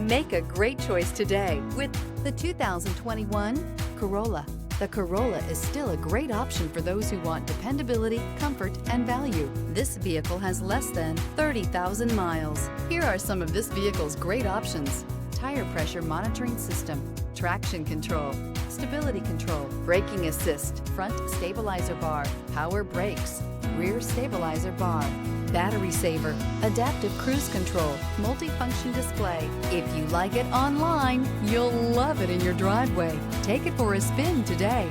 Make a great choice today with the 2021 Corolla. The Corolla is still a great option for those who want dependability, comfort, and value. This vehicle has less than 30,000 miles. Here are some of this vehicle's great options: tire pressure monitoring system, traction control, stability control, braking assist, front stabilizer bar, power brakes, rear stabilizer bar, battery saver, adaptive cruise control, multifunction display. If you like it online, you'll love it in your driveway. Take it for a spin today.